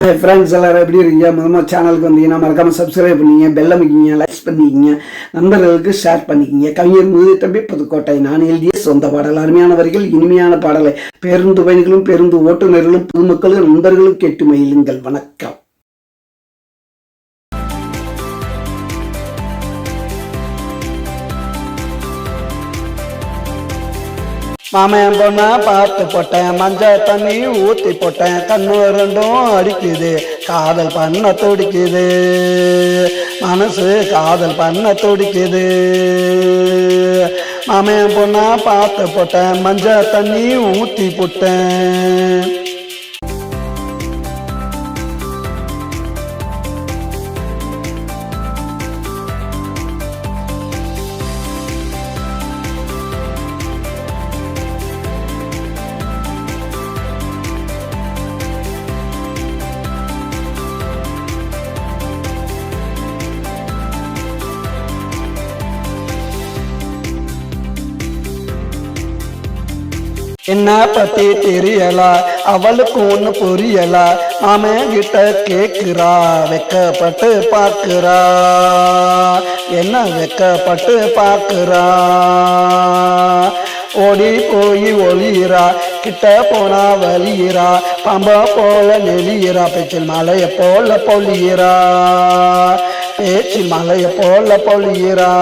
Friends எல்லாரும் எப்படி இருக்கீங்க? முதல்ல சேனலுக்கு வந்தீங்கன்னா மறக்காம சப்ஸ்கிரைப் பண்ணிங்க, பெல் அமைக்கிங்க, லைக்ஸ் பண்ணிக்கிங்க, நண்பர்களுக்கு ஷேர் பண்ணிக்கிங்க. கவிஞர் முதுதம்பி புதுக்கோட்டை. நான் எழுதிய சொந்த பாடல். அருமையான வரிகள், இனிமையான பாடலை பேருந்து பயணிகளும் பேருந்து ஓட்டுநர்களும் பொதுமக்களும் நண்பர்களும் கேட்டு மகிழுங்கள். வணக்கம். மாமன் பொண்ணா பார்த்து போட்டேன், மஞ்சள் தண்ணி ஊற்றி போட்டேன், கண்ணு ரெண்டும் அடிக்குது, காதல் பண்ண துடிக்குது, மனசு காதல் பண்ண துடிக்குது. மாமன் பொண்ணா பார்த்து போட்டேன், மஞ்சள் தண்ணி ஊற்றி போட்டேன். என்ன பத்தி தெரியலா, அவளுக்கு ஒண்ணு புரியலா, மாமன் கிட்ட கேக்குறா, வெக்கப்பட்டு பாக்குறா, என்ன வெக்கப்பட்டு பாக்குறா. ஓடி போய் ஒளியிறா, கிட்ட போனா வலியிறா, பாம்பா போல நெளியிறா, பேச்சில் மலைய போல பொழியிறா, பேச்சில் மலைய போல பொழியிறா.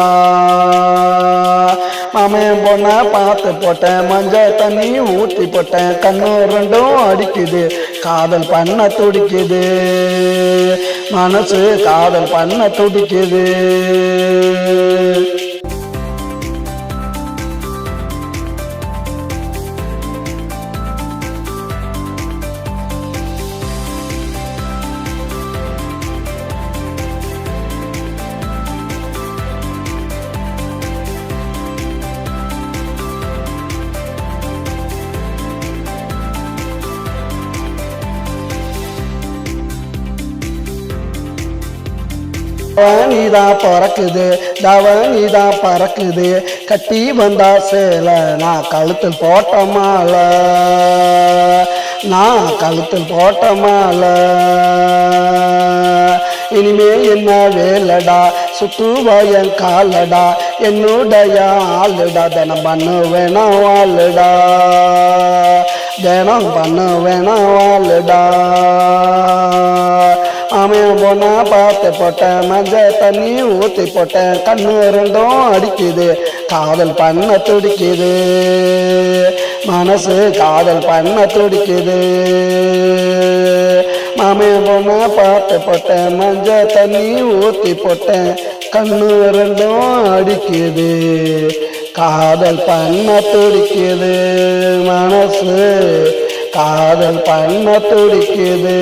மாமன் பொண்ணா பார்த்து போட்டேன், மஞ்சள் தண்ணி ஊற்றி போட்டேன், கண்ணு ரெண்டும் அடிக்குது, காதல் பண்ண துடிக்குது, மனசு காதல் பண்ண துடிக்குது. நீதான் பறக்குது, தவனிதான் பறக்குது, கட்டி வந்தா சேல, நான் கழுத்தில் போட்ட மாலை, நான் கழுத்தில் போட்ட மாலை. இனிமே என்ன வேலடா, சுத்துவயன் காலடா, என்னுடைய ஆளுடா, தினம் பண்ணு வேணா வாழுடா, தினம் பண்ணு வேணா வாழுடா. மாமன் பொண்ணா பார்த்து போட்டேன், மஞ்சள் தண்ணி ஊற்றி போட்டேன், கண்ணு ரெண்டும் அடிக்குது, காதல் பண்ண துடிக்குது, மனசு காதல் பண்ண துடிக்குது. மாமன் பொண்ணா பார்த்து போட்டேன், மஞ்சள் தண்ணி ஊற்றி போட்டேன், கண்ணு ரெண்டும் அடிக்குது, காதல் பண்ண துடிக்குது, மனசு காதல் பண்ண துடிக்குது.